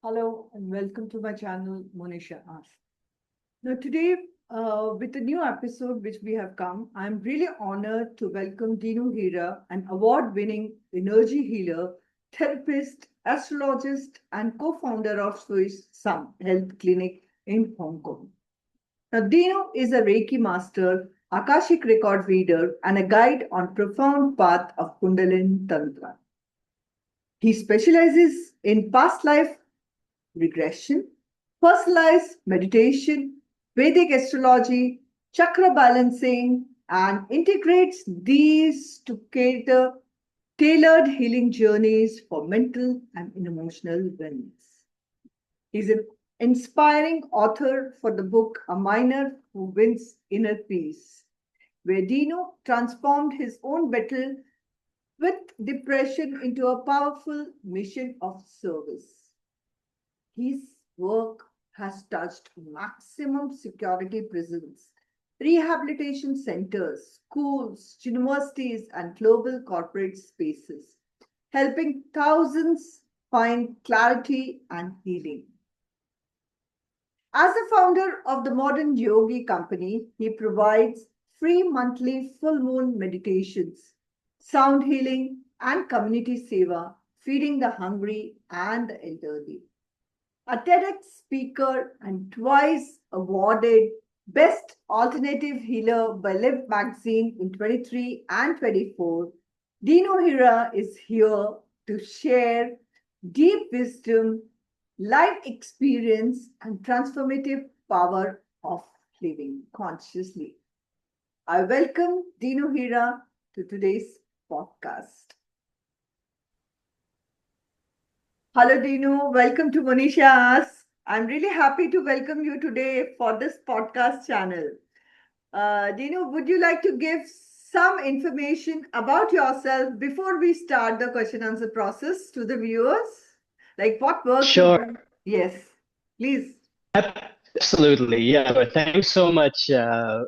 Hello and welcome to my channel, Monisha Asks. Now, today, with a new episode which we have come, I'm really honored to welcome Dino Hira, an award winning energy healer, therapist, astrologist, and co founder of Swiss Sun Health Clinic in Hong Kong. Now, Dino is a Reiki master, Akashic record reader, and a guide on profound path of Kundalini Tantra. He specializes in past life regression, personalized meditation, Vedic astrology, chakra balancing, and integrates these to cater tailored healing journeys for mental and emotional wellness. He's an inspiring author for the book A Miner Who Wins Inner Peace, where Dino transformed his own battle with depression into a powerful mission of service. His work has touched maximum security prisons, rehabilitation centers, schools, universities, and global corporate spaces, helping thousands find clarity and healing. As the founder of the Modern Yogi Company, he provides free monthly full moon meditations, sound healing, and community seva, feeding the hungry and the elderly. A TEDx speaker and twice awarded Best Alternative Healer by Live magazine in 23 and 24, Dino Hira is here to share deep wisdom, life experience, and transformative power of living consciously. I welcome Dino Hira to today's podcast. Hello, Dino. Welcome to Monisha Asks. I'm really happy to welcome you today for this podcast channel. Dino, would you like to give some information about yourself before we start the question answer process to the viewers? Like what work you Sure, do? Yes, please. absolutely. Yeah, but thank you so much, Mona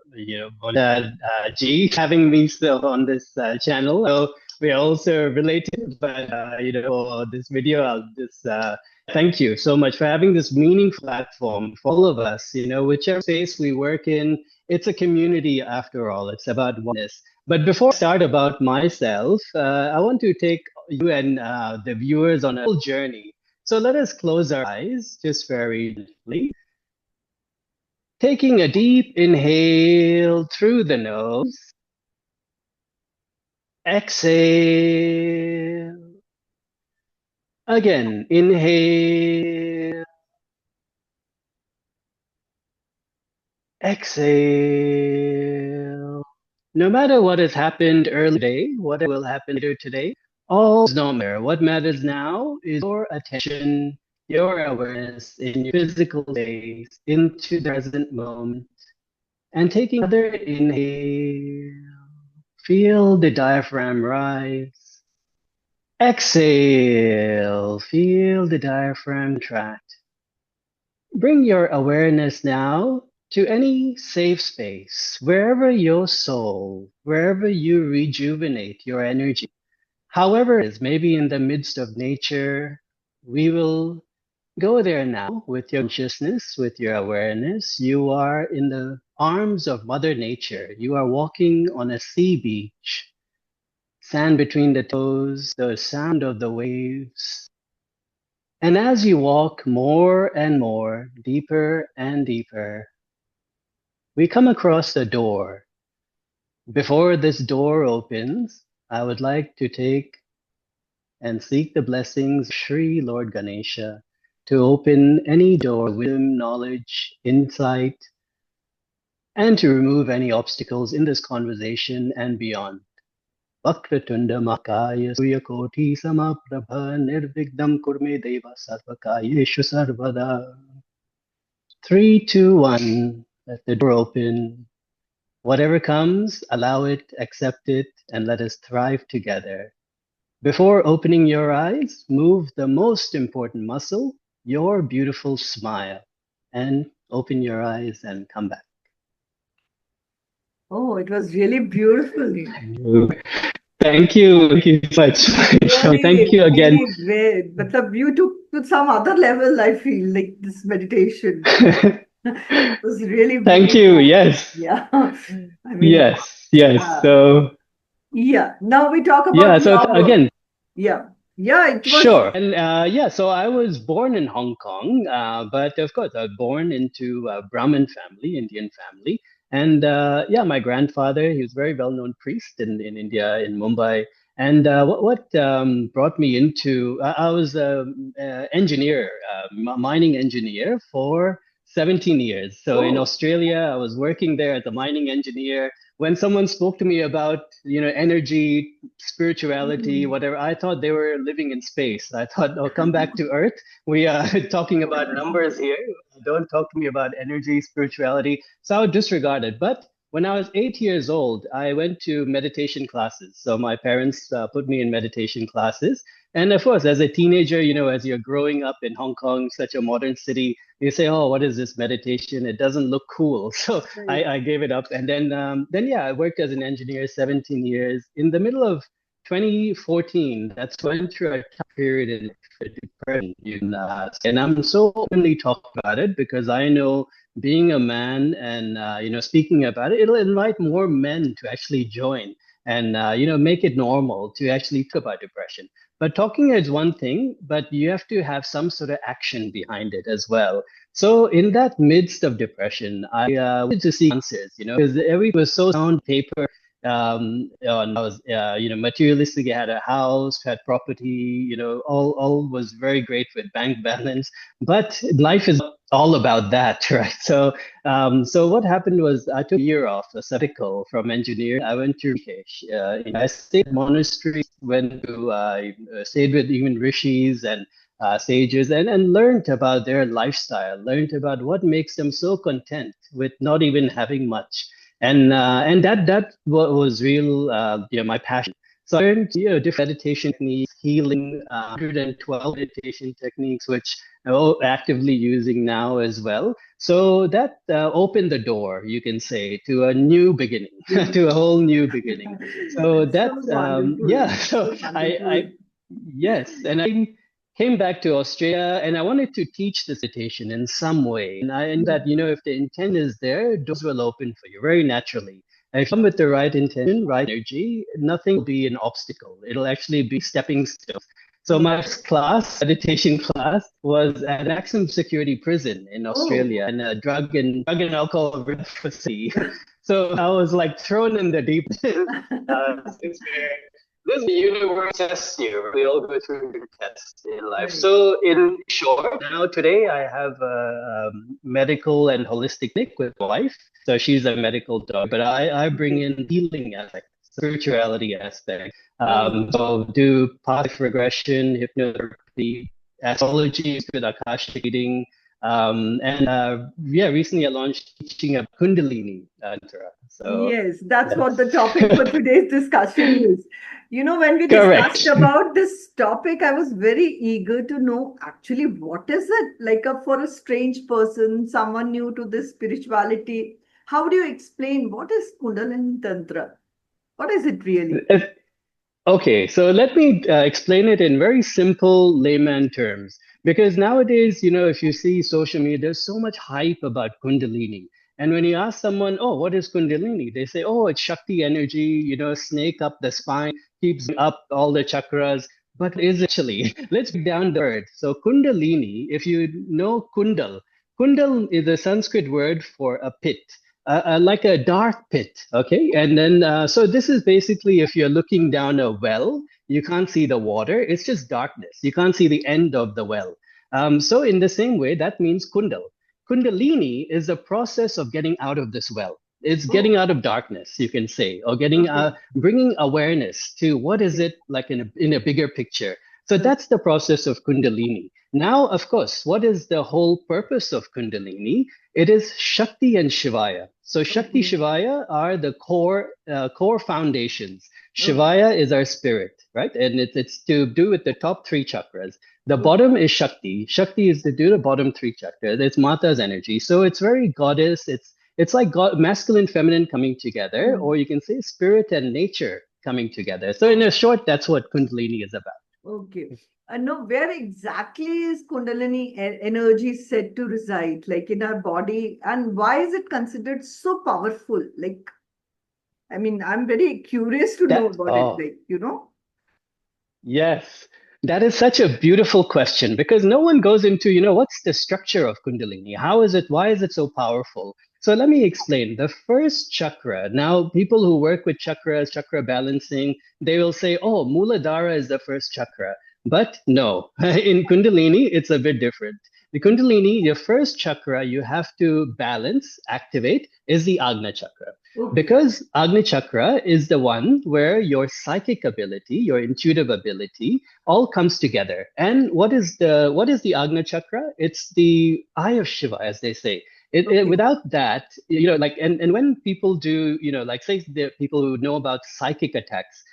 G, having me still on this channel. So we're also related, but for this video, I'll just thank you so much for having this meaningful platform for all of us. Whichever space we work in, it's a community after all. It's about oneness. But before I start about myself, I want to take you and the viewers on a little journey. So let us close our eyes just very gently. Taking a deep inhale through the nose. Exhale. Again, inhale. Exhale. No matter what has happened earlier today, what will happen later today, all does not matter. What matters now is your attention, your awareness in your physical space into the present moment. And taking another inhale, feel the diaphragm rise. Exhale, feel the diaphragm contract. Bring your awareness now to any safe space, wherever your soul, wherever you rejuvenate your energy. However it is, maybe in the midst of nature, we will go there now with your consciousness, with your awareness. You are in the arms of Mother Nature. You are walking on a sea beach, sand between the toes, the sound of the waves. And as you walk more and more, deeper and deeper, we come across a door. Before this door opens, I would like to take and seek the blessings of Sri Lord Ganesha to open any door, wisdom, knowledge, insight, and to remove any obstacles in this conversation and beyond. Vakratunda Makaya Suryakoti Samaprabha Nirvigdam Kurme Deva Sarvakayeshu Sarvada. 3, 2, 1. Let the door open. Whatever comes, allow it, accept it, and let us thrive together. Before opening your eyes, move the most important muscle, your beautiful smile, and open your eyes and come back. Oh, it was really beautiful. Thank you. Thank you so much. Thank Really, you again. really great. But you took to some other level, I feel, like this meditation. It was really Thank beautiful. you. Yes. Yeah. I mean, Yes. Yes. uh, yeah. Now we talk about Yeah. your work. Again, Yeah. Yeah, it was. sure. And yeah, so I was born in Hong Kong, but of course, I was born into a Brahmin family, Indian family. And yeah, my grandfather, he was a very well-known priest in India, in Mumbai. And what brought me into, I was an engineer, mining engineer for 17 years. So in Oh. Australia, I was working there as a mining engineer. When someone spoke to me about, energy, spirituality, Mhm. whatever, I thought they were living in space. I thought, oh, come back to Earth. We are talking about numbers here. Don't talk to me about energy, spirituality. So I would disregard it. But when I was 8 years old, I went to meditation classes. So my parents put me in meditation classes. And of course, as a teenager, as you're growing up in Hong Kong, such a modern city, you say, "Oh, what is this meditation? It doesn't look cool." So Right. I gave it up, and then yeah, I worked as an engineer 17 years. In the middle of 2014, that's when I went through a tough period in depression, and I'm so openly talking about it because I know being a man and speaking about it, it'll invite more men to actually join and make it normal to actually talk about depression. But talking is one thing, but you have to have some sort of action behind it as well. So in that midst of depression, I wanted to see answers, because everything was so sound paper. And I was, materialistic. I had a house, had property, all was very great with bank balance. But life is all about that, right? So what happened was I took a year off, a sabbatical from engineering. I went to Rishikesh. I stayed at monasteries, went to, stayed with even rishis and sages, and learned about their lifestyle, learned about what makes them so content with not even having much. And was real, my passion. So I learned, different meditation techniques, healing, 112 meditation techniques, which I'm actively using now as well. So that opened the door, you can say, to a new beginning, to a whole new beginning. So So that, wonderful. yeah, so So wonderful. yes, and I came back to Australia and I wanted to teach this meditation in some way. And that, if the intent is there, doors will open for you very naturally. And if you come with the right intention, right energy, nothing will be an obstacle. It'll actually be stepping stones. So my first class, meditation class, was at maximum security prison in Oh. Australia and a drug and alcohol facility. So I was like thrown in the deep end. It's where this universe tests you. We all go through different tests in life. Right. So, in short, now today I have a medical and holistic clinic with my wife. So she's a medical doctor, but I bring Okay. in healing aspect, spirituality aspect. Oh. So do past regression, hypnotherapy, astrology with Akashic reading. And yeah, recently I launched teaching of Kundalini Tantra. So Yes, that's what the that's topic for today's discussion is. When we discussed correct. about this topic, I was very eager to know actually what is it like for a strange person, someone new to this spirituality. How do you explain what is Kundalini Tantra? What is it really? Okay, so let me explain it in very simple layman terms. Because nowadays, if you see social media, there's so much hype about Kundalini. And when you ask someone, oh, what is Kundalini? They say, oh, it's Shakti energy, snake up the spine, keeps up all the chakras. But what is it actually? Let's break down the word. So Kundalini, if you know Kundal is a Sanskrit word for a pit, like a dark pit. Okay. And then, so this is basically if you're looking down a well, you can't see the water. It's just darkness. You can't see the end of the well. So, in the same way, that means Kundal. Kundalini is the process of getting out of this well. It's getting Oh, out of darkness, you can say, or getting okay. bringing awareness to what is Okay. it like in a bigger picture. So Okay. that's the process of Kundalini. Now, of course, what is the whole purpose of Kundalini? It is Shakti and Shivaya. So Shakti Okay. Shivaya are the core foundations. Okay. Shivaya is our spirit, right? And it's to do with the top three chakras. The Okay. bottom is Shakti. Shakti is to do the bottom three chakras. It's Mata's energy. So it's very goddess. It's like God, masculine, feminine coming together, Mm. or you can say spirit and nature coming together. So in a short, that's what Kundalini is about. Okay. No, where exactly is Kundalini energy said to reside, like in our body, and why is it considered so powerful? Like, I mean, I'm very curious to know That about it, oh, like. yes, that is such a beautiful question because no one goes into, what's the structure of Kundalini? How is it? Why is it so powerful? So let me explain. The first chakra, now people who work with chakras, chakra balancing, they will say, oh, Muladhara is the first chakra. But no, in Kundalini, it's a bit different. The Kundalini, your first chakra you have to balance, activate, is the Agna chakra. Okay. Because Agni Chakra is the one where your psychic ability, your intuitive ability, all comes together. And what is the Agni Chakra? It's the eye of Shiva, as they say. Okay. Without that, like and when people do, like say the people who know about psychic attacks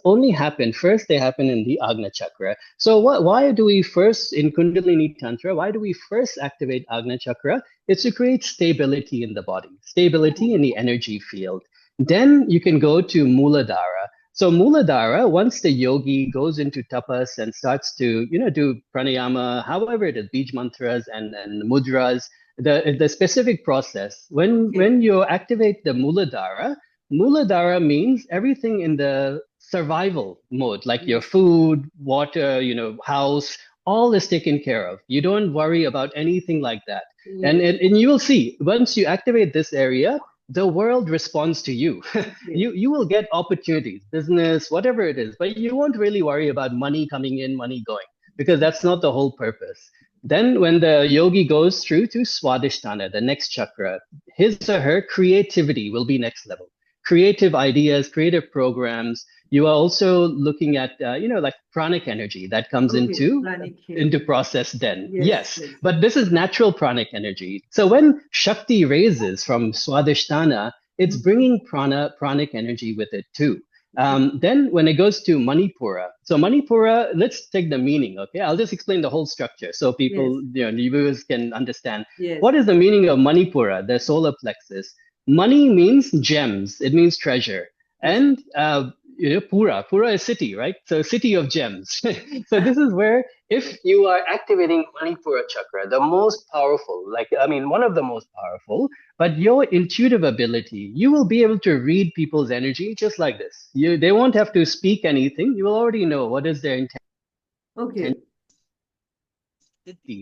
only happen first. They happen in the Agna Chakra. So why do we first in Kundalini Tantra? Why do we first activate Agna Chakra? It's to create stability in the body, stability in the energy field. Then you can go to Muladhara. So Muladhara, once the yogi goes into tapas and starts to, do pranayama, however it is, beej mantras and mudras, the specific process, when Okay. you activate the Muladhara means everything in the survival mode, like your Yes. food, water, house, all is taken care of. You don't worry about anything like that. And, Yes. and and you will see once you activate this area, the world responds to you. Yes. You will get opportunities, business, whatever it is, but you won't really worry about money coming in, money going, because that's not the whole purpose. Then when the yogi goes through to Swadhisthana, the next chakra, his or her creativity will be next level. Creative ideas, creative programs. You are also looking at, like pranic energy that comes Okay. into Pranic into energy. process then. Yes. Yes, Yes. but this is natural pranic energy. So when Shakti raises from Swadhisthana, it's Mhm. bringing pranic energy with it too. Then when it goes to Manipura, so Manipura, let's take the meaning, okay? I'll just explain the whole structure so Yes. people, the viewers can understand. Yes. What is the meaning of Manipura, the solar plexus? Money means gems, it means treasure. Yes. And Pura is city, right? So city of gems. So this is where if you are activating Manipura chakra, the most powerful, like I mean, one of the most powerful, but your intuitive ability, you will be able to read people's energy just like this. They won't have to speak anything. You will already know what is their intent Okay.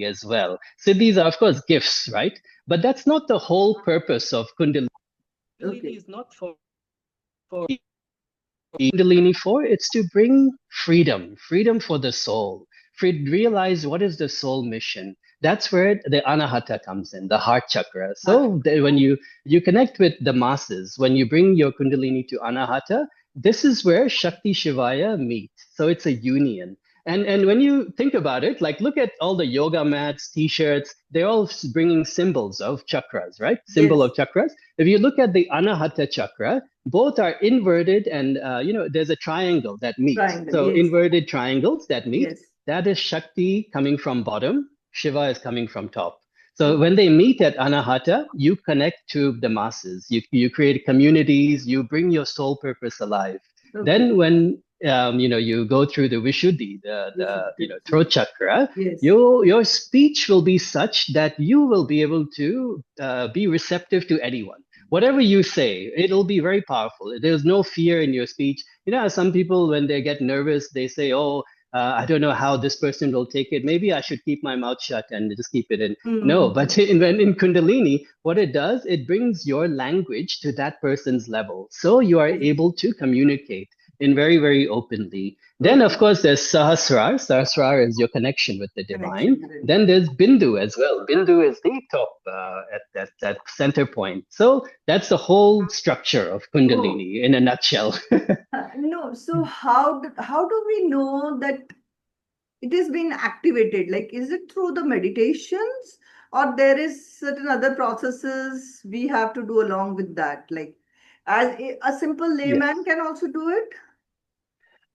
as well. So these are, of course, gifts, right? But that's not the whole purpose of Kundalini. Kundalini Okay. is not for Kundalini for? It's to bring freedom, freedom for the soul. Realize what is the soul mission. That's where the anahata comes in, the heart chakra. Heart. So when you connect with the masses, when you bring your kundalini to anahata, this is where Shakti Shivaya meet. So it's a union. And when you think about it, like look at all the yoga mats, t-shirts, they're all bringing symbols of chakras, right? Symbol Yes. of chakras. If you look at the anahata chakra, both are inverted and there's a triangle that meet. Triangle. So Yes. inverted triangles that meet, Yes. that is Shakti coming from bottom, Shiva is coming from top. So when Okay. they meet at Anahata, you connect to the masses. You create communities. You bring your soul purpose alive. Okay. Then when you go through the Vishuddhi, We should. throat chakra, Yes. your speech will be such that you will be able to be receptive to anyone. Whatever you say, it'll be very powerful. There's no fear in your speech. Some people, when they get nervous, they say, oh, I don't know how this person will take it. Maybe I should keep my mouth shut and just keep it in. No, Mm-hmm. but in Kundalini, what it does, it brings your language to that person's level. So you are able to communicate in very, very openly. Then, of Okay. course, there's Sahasrar. Sahasrar is your connection with the divine. Connection with it. Then there's Bindu as well. Bindu is the top at that center point. So that's the whole structure of Oh. Kundalini in a nutshell. No. So how do we know that it is being activated? Like, is it through the meditations, or there is certain other processes we have to do along with that? Like, as a simple Yes. layman can also do it.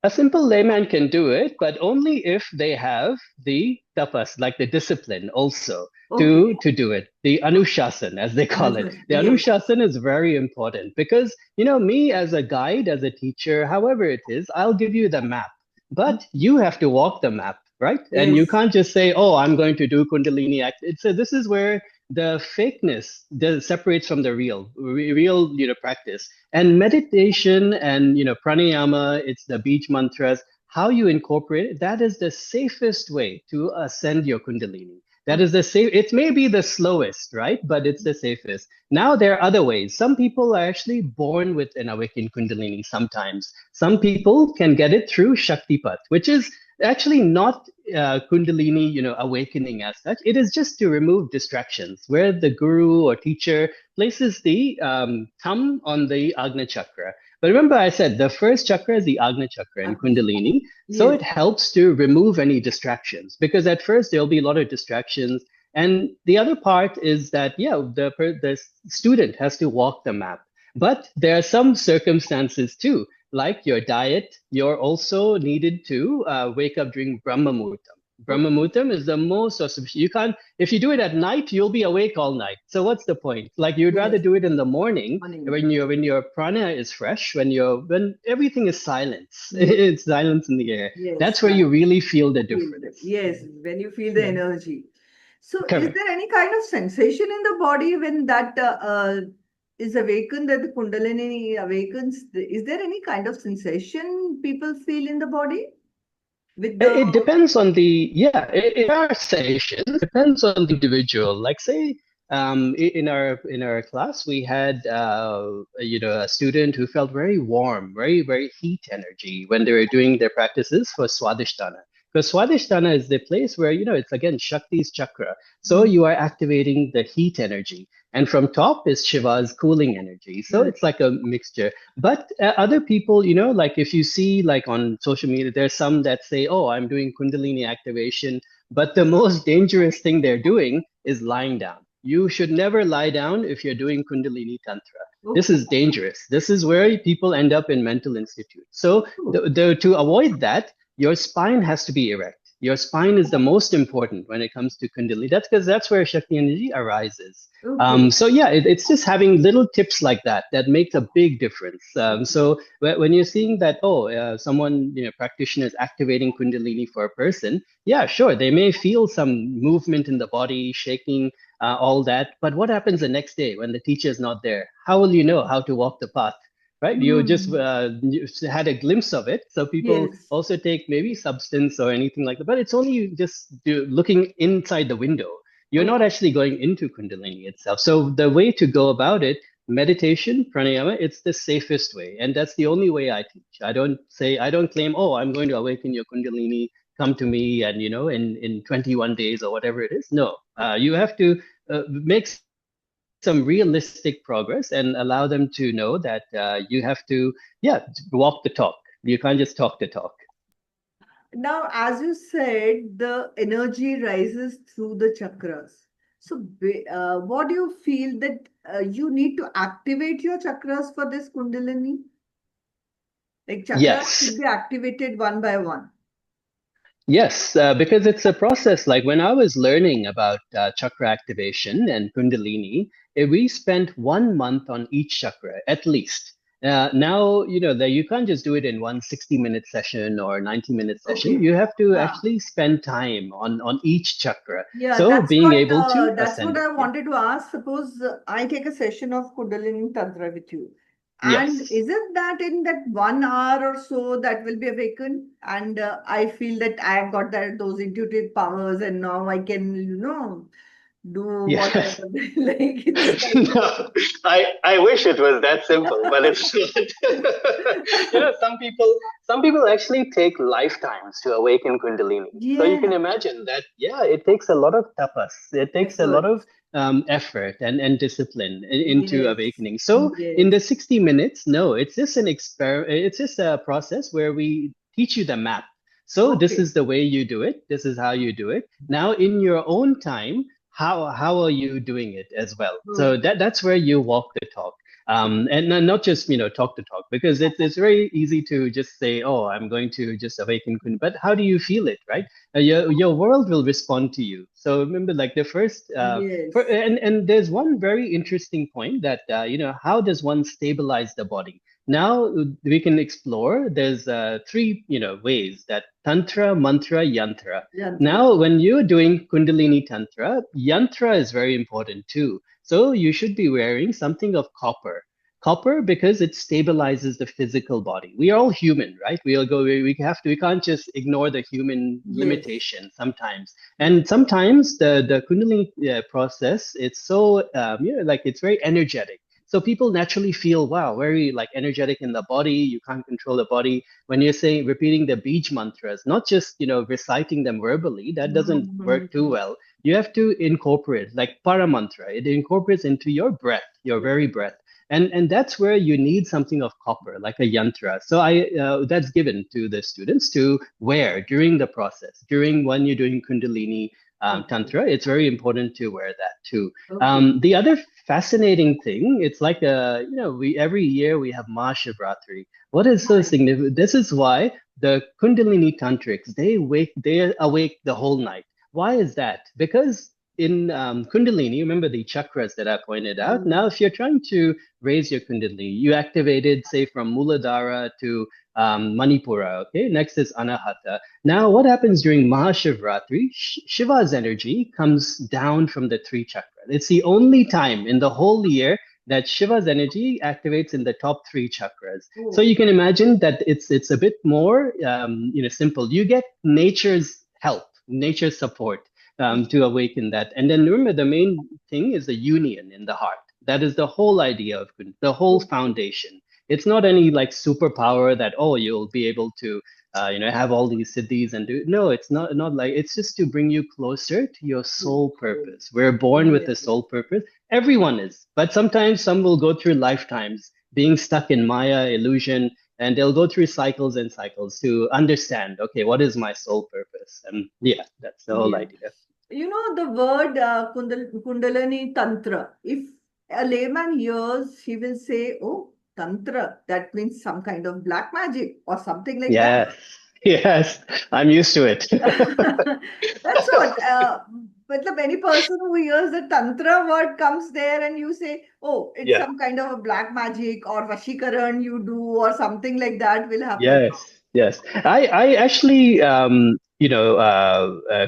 A simple layman can do it, but only if they have the tapas, like the discipline also Okay. to do it. The anushasan, as they call it. The Yes. anushasan is very important because, me as a guide, as a teacher, however it is, I'll give you the map, but you have to walk the map, right? And you Yes. can't just say, oh, I'm going to do Kundalini act. This is where the fakeness separates from the real, practice. And meditation and pranayama, it's the beach mantras, how you incorporate it, that is the safest way to ascend your kundalini. That is the safe. It may be the slowest, right? But it's the safest. Now there are other ways. Some people are actually born with an awakened kundalini sometimes. Some people can get it through Shaktipat, which is actually not kundalini, awakening as such. It is just to remove distractions, where the guru or teacher places the thumb on the Agna chakra. But remember, I said the first chakra is the Agna chakra in Kundalini. So Yes. it helps to remove any distractions because at first there'll be a lot of distractions. And the other part is that, yeah, the student has to walk the map. But there are some circumstances too, like your diet, you're also needed to wake up during Brahma Muhurtam. Brahma Okay. Muhurtam is the most auspicious. You can't, if you do it at night, you'll be awake all night. So what's the point? Like you'd rather Yes. do it in the morning Morning. when your prana is fresh, when everything is silence. Yes. It's silence in the air. Yes. That's where you really feel the Feel. difference. Yes. When you feel the Yeah, energy. So, is correct. there any kind of sensation in the body when that is awakened, that the Kundalini awakens? Is there any kind of sensation people feel in the body with the? It depends on the, yeah, in our sessions, it depends on the individual. Like say, in our class, we had a student who felt very warm, very very heat energy when they were doing their practices for Swadhisthana. Because Swadhisthana is the place where it's again Shakti's chakra, so Hmm. you are activating the heat energy, and from top is Shiva's cooling energy. So Hmm. it's like a mixture. But other people, like if you see like on social media, there's some that say, oh, I'm doing Kundalini activation. But the most dangerous thing they're doing is lying down. You should never lie down if you're doing Kundalini Tantra. This Okay. is dangerous. This is where people end up in mental institutes. So Oh, to avoid that, your spine has to be erect. Your spine is the most important when it comes to Kundalini. That's because that's where Shakti energy arises. okay. So yeah, it's just having little tips like that that makes a big difference. So when you're seeing that, oh, someone, practitioner is activating Kundalini for a person, yeah, sure, they may feel some movement in the body, shaking, all that. But what happens the next day when the teacher is not there? How will you know how to walk the path? Right? You just Hmm. you had a glimpse of it. So people Yes. also take maybe substance or anything like that, but it's only just looking inside the window. You're not Okay. actually going into Kundalini itself. So the way to go about it, meditation, pranayama, it's the safest way. And that's the only way I teach. I don't claim, oh, I'm going to awaken your Kundalini, come to me and, in 21 days or whatever it is. No, you have to make some realistic progress and allow them to know that you have to, yeah, walk the talk. You can't just talk the talk. Now, as you said, the energy rises through the chakras. So, what do you feel that you need to activate your chakras for this Kundalini? Like chakras Yes. should be activated one by one. Yes, because it's a process. Like when I was learning about chakra activation and Kundalini, we spent 1 month on each chakra at least. Now, that you can't just do it in one 60-minute session or 90-minute session. Okay. You have to Ah, actually spend time on each chakra. yeah, So being able to that's what ascend it. I Yeah. wanted to ask. Suppose I take a session of Kundalini Tantra with you, and Yes. is it that in that 1 hour or so that will be awakened, and I feel that I have got that those intuitive powers, and now I can, do Yeah. whatever. Like it's like. No, I wish it was that simple, but it's not. Some people actually take lifetimes to awaken Kundalini. So you can Yeah, imagine that, yeah, it takes a lot of tapas. It takes a lot effort. of effort and discipline into Yes, awakening. So in yes. the 60 minutes, no, it's just an it's just a process where we teach you the map. So this Okay. is the way you do it. This is how you do it. Now, in your own time, how are you doing it as well? So Okay. that's where you walk the talk. And not just talk to talk, because it's very easy to just say, oh, I'm going to just awaken Kundalini, but how do you feel it, right? Your world will respond to you. So remember, like the first Yes. and there's one very interesting point that how does one stabilize the body? Now we can explore. There's three ways, that tantra, mantra, yantra. Yantra. Now, when you're doing Kundalini Tantra, yantra is very important too. So you should be wearing something of copper. Copper, because it stabilizes the physical body. We are all human, right? We can't just ignore the human Yes. limitation sometimes. And sometimes the Kundalini process, it's so like it's very energetic. So people naturally feel, wow, very like energetic in the body. You can't control the body when you're saying, repeating the beach mantras, not just reciting them verbally. That doesn't work too Mhm. well. You have to incorporate, like paramantra. It incorporates into your breath, your very breath. And that's where you need something of copper, like a yantra. So I that's given to the students to wear during the process, during when you're doing Kundalini Okay. Tantra. It's very important to wear that too. Okay. The other fascinating thing, it's like we every year we have Mahashivratri. What is so Right. significant? This is why the Kundalini Tantrics, they awake the whole night. Why is that? Because in Kundalini, remember the chakras that I pointed out. Now, Mm. if you're trying to raise your Kundalini, you activated, say, from Muladhara to Manipura. Okay, next is Anahata. Now, what happens during Mahashivratri? Shiva's energy comes down from the three chakras. It's the only time in the whole year that Shiva's energy activates in the top three chakras. So Oh, you can imagine that it's a bit more simple. You get nature's help, nature's support to awaken that. And then remember, the main thing is the union in the heart. That is the whole idea of the whole okay. foundation. It's not any like superpower that, oh, you'll be able to have all these siddhis and do. No, it's not like, it's just to bring you closer to your soul Okay. purpose. We're born with a Yes. soul purpose. Everyone is, but sometimes some will go through lifetimes being stuck in Maya illusion, and they'll go through cycles and cycles to understand, okay, what is my soul purpose? And yeah, that's the whole Yeah. idea. You know the word Kundalini Tantra. If a layman hears, he will say, "Oh, Tantra. That means some kind of black magic or something like that." Yes, yes, I'm used to it. That's what. But any person who hears the Tantra word comes there and you say, "Oh, it's Yeah. some kind of a black magic or Vashikaran you do or something like that will happen." Yes, yes. I actually,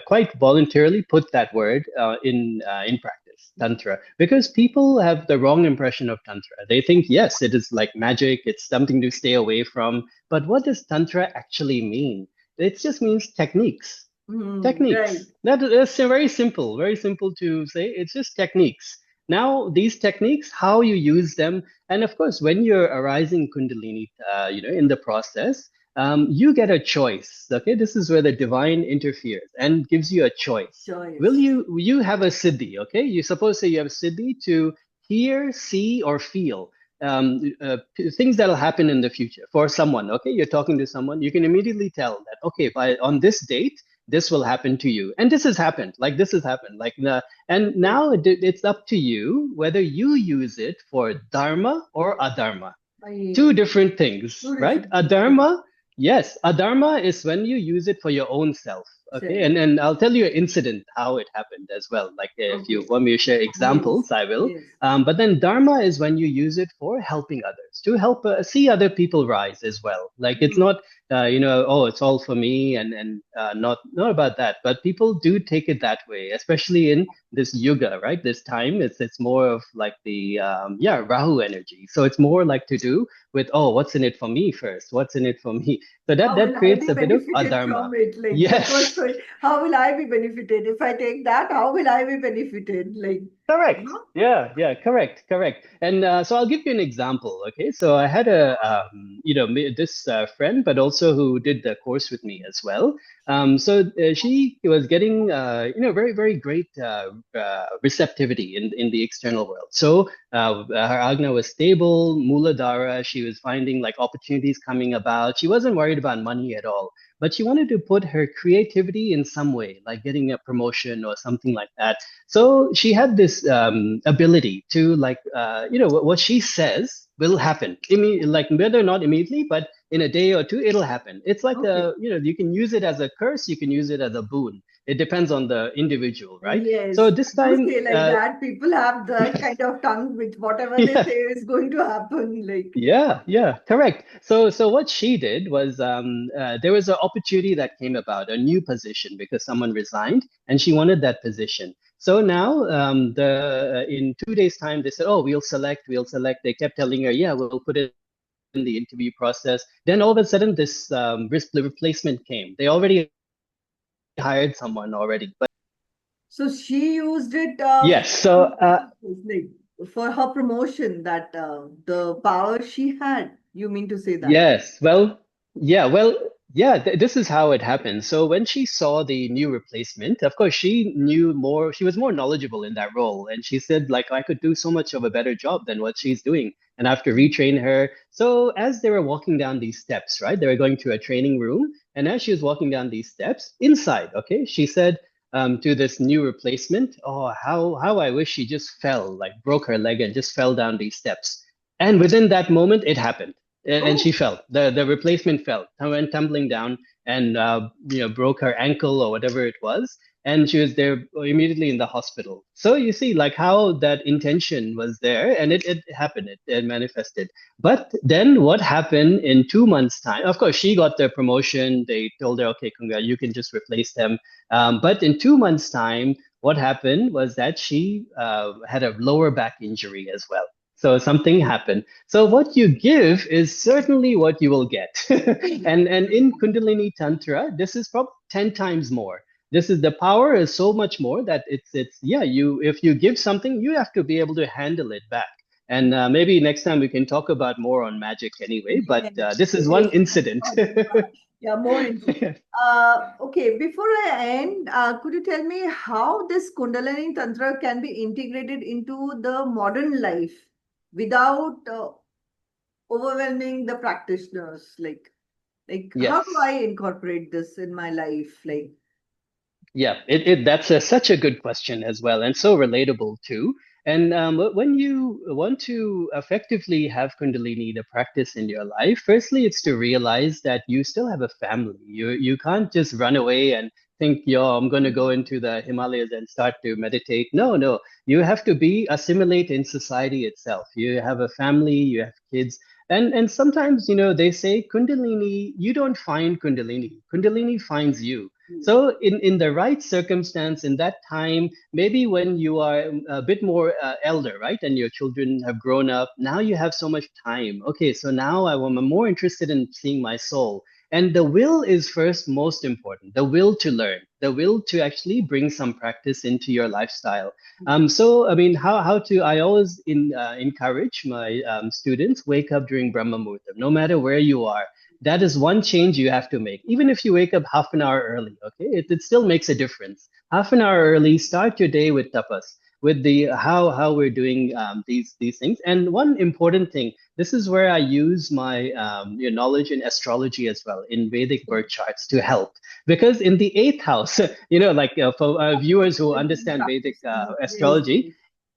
quite voluntarily put that word in practice, tantra, because people have the wrong impression of tantra. They think, yes, it is like magic, it's something to stay away from. But what does tantra actually mean? It just means techniques. Right. Techniques. That's very simple to say. It's just techniques. Now, these techniques, how you use them, and of course, when you're arising Kundalini, in the process, you get a choice. Okay, this is where the divine interferes and gives you a choice. Will Choice. you have a siddhi? Okay, you suppose say you have siddhi to hear, see, or feel things that'll happen in the future for someone. Okay, you're talking to someone, you can immediately tell that, okay, by on this date this will happen to you, and this has happened like the and Yes. now it's up to you whether you use it for dharma or adharma. Two I, different things, two right? different things. Yes. Adharma, yes, adharma is when you use it for your own self. Okay, Self. and I'll tell you an incident how it happened as well. Like if you Okay. want me to share Yes. examples, I will. Yes. But then dharma is when you use it for helping others, to help see other people rise as well. Like it's Hmm. not, oh, it's all for me, and not about that. But people do take it that way, especially in this yuga, right? This time, it's more of like the Rahu energy. So it's more like to do with, oh, what's in it for me first? What's in it for me? So that How will that I creates be a bit of benefited adharma. from it? Like the first Yes. one, how will I be benefited? If I take that, how will I be benefited? Like, Correct. no? Yeah, yeah, correct. And so I'll give you an example. Okay, so I had this friend, but also who did the course with me as well. So she was getting very very great receptivity in the external world. So her agna was stable, Muladhara. She was finding like opportunities coming about. She wasn't worried about money at all. but she wanted to put her creativity in some way, like getting a promotion or something like that. So she had this ability to, like, what she says will happen. I mean, like, whether or not immediately, but in a day or two, it'll happen. It's like Okay. you can use it as a curse, you can use it as a boon. It depends on the individual, right? So Yes, this I do time, say like that. People have that kind of tongue which whatever they yeah, say is going to happen. Like, yeah, correct. So what she did was, there was an opportunity that came about, a new position, because someone resigned and she wanted that position. So now, the in 2 days' time, they said, "Oh, we'll select." They kept telling her, "Yeah, we'll put it in the interview process." Then all of a sudden, this replacement came. They already hired someone already, but so she used it yes. So like for her promotion that the power she had. You mean to say that? yes. Yeah. This is how it happened. So when she saw the new replacement, of course, she knew more. She was more knowledgeable in that role, and she said, like, I could do so much of a better job than what she's doing, and I have to retrain her. So as they were walking down these steps, right, they were going to a training room, and as she was walking down these steps inside, okay, she said, to this new replacement, "Oh, how I wish she just fell, like broke her leg and just fell down these steps." And within that moment, it happened, and she Oh, fell. The replacement fell, went tumbling down, and broke her ankle or whatever it was, and she was there immediately in the hospital. So you see, like, how that intention was there, and it happened, it manifested. But then what happened in 2 months' time? Of course, she got the promotion. They told her, "Okay, congrats, you can just replace them." But in 2 months' time, what happened was that she had a lower back injury as well. So something happened. So what you give is certainly what you will get. And in Kundalini Tantra, this is probably 10 times more. This is, the power is so much more that it's yeah, you, if you give something, you have to be able to handle it back. And maybe next time we can talk about more on magic anyway, but yes, this is one yes. incident. Yeah, more into. Okay, before I end, could you tell me how this Kundalini Tantra can be integrated into the modern life without overwhelming the practitioners? Like how do I Yes. incorporate this in my life? Like, Yeah, that's such a good question as well, and so relatable too. And when you want to effectively have Kundalini, the practice in your life, firstly, it's to realize that you still have a family. You can't just run away and think, "Yo, I'm going to go into the Himalayas and start to meditate." No, no, you have to be assimilate in society itself. You have a family, you have kids, and sometimes, they say Kundalini. You don't find Kundalini. Kundalini finds you. So in the right circumstance, in that time, maybe when you are a bit more elder, right, and your children have grown up, now you have so much time. Okay, so now I'm more interested in seeing my soul. And the will is first most important, the will to learn, the will to actually bring some practice into your lifestyle. So, I mean, how to, I always encourage my students, wake up during Brahma Muhurtam, no matter where you are. That is one change you have to make. Even if you wake up half an hour early, okay, it still makes a difference. Half an hour early, start your day with tapas, with the how we're doing these things. And one important thing, this is where I use my your knowledge in astrology as well, in Vedic birth charts to help. Because in the eighth house, like for viewers who understand Vedic yes, astrology,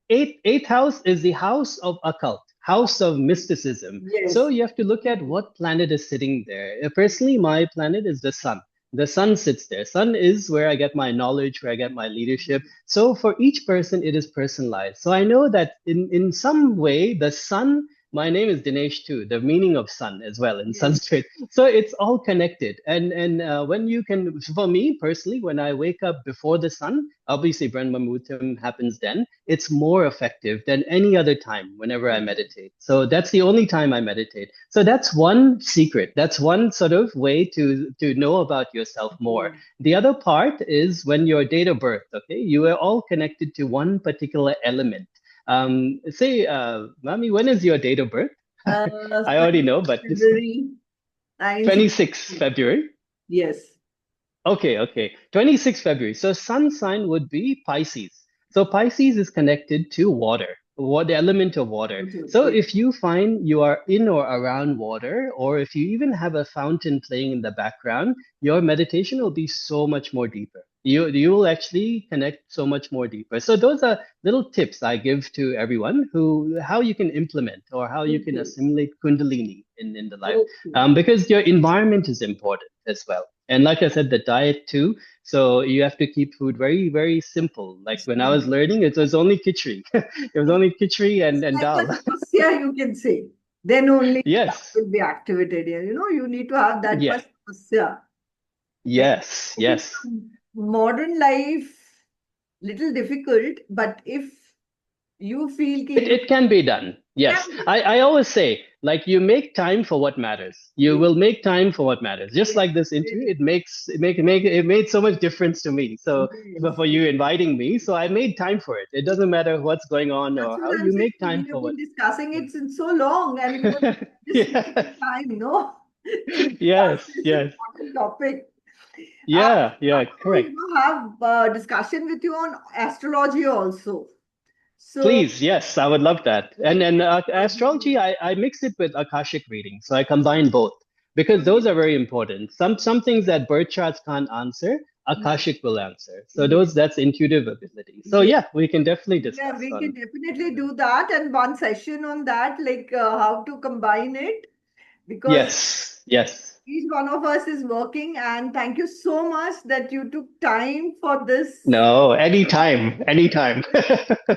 eighth house is the house of occult, house of mysticism. So yes, you have to look at what planet is sitting there. Personally, my planet is the sun. The sun sits there. Sun is where I get my knowledge, where I get my leadership. So for each person, it is personalized. So I know that in some way, the sun, my name is Dinesh too, the meaning of sun as well in yes. Sanskrit. So it's all connected. And when you can, for me personally, when I wake up before the sun, obviously Brahma Muhurtam happens then, it's more effective than any other time whenever I meditate. So that's the only time I meditate. So that's one secret. That's one sort of way to know about yourself more. The other part is when your date of birth, okay, you are all connected to one particular element. Say, Mami, when is your date of birth? I already know, but this February 1960. 26th February. Yes. Okay. 26th February. So sun sign would be Pisces. So Pisces is connected to water. what the element of water. So if you find you are in or around water, or if you even have a fountain playing in the background, your meditation will be so much more deeper. You will actually connect so much more deeper. So those are little tips I give to everyone who how you can implement or how you can Okay. assimilate Kundalini in the life. Okay. Because your environment is important as well. And like I said, the diet too. So you have to keep food very, very simple. Like when I was learning, it was only khichdi. It was only khichdi It's and like dal. a tapasya, you can say. Then only that Yes, will be activated here. You know, you need to have that yeah, much tapasya. yes, It is yes. modern life little difficult, but if you feel ki, you It can be done. can Yes. do. I always say, like, you make time for what matters. You Yes, will make time for what matters. Just yes, like this interview, really. it made so much difference to me. So Yes, for you yes. inviting me, so I made time for it. It doesn't matter what's going on That's or what how I'm you saying. make time We have for what. been discussing it since so long, and you are just Yeah. making time, no, to discuss Yes, this yes. important topic. Yeah, I yeah, want to, correct. have discussion with you on astrology also. So, Please, yes, I would love that. what is And astrology? astrology, I mix it with Akashic reading, so I combine both because those Okay. are very important. Some things that birth charts can't answer, Yes, Akashic will answer. So yes, that's intuitive ability. So yes. yeah, we can definitely Yeah, discuss we can on. definitely do that, and one session on that, like how to combine it, because Yes, yes. each one of us is working. And thank you so much that you took time for this. No, anytime, anytime.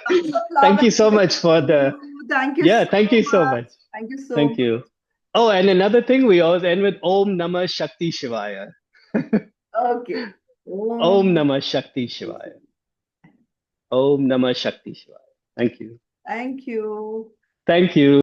Lots of love Thank you and so much blessings for to the. you. Thank you Yeah, so thank you so much. much. Thank you so Thank much. you. Oh, and another thing, we always end with Om Namah Shakti Shivaya. Okay. Om Um, Namah Shakti Shivaya. Om Namah Shakti Shivaya. Thank you. thank you. Thank you.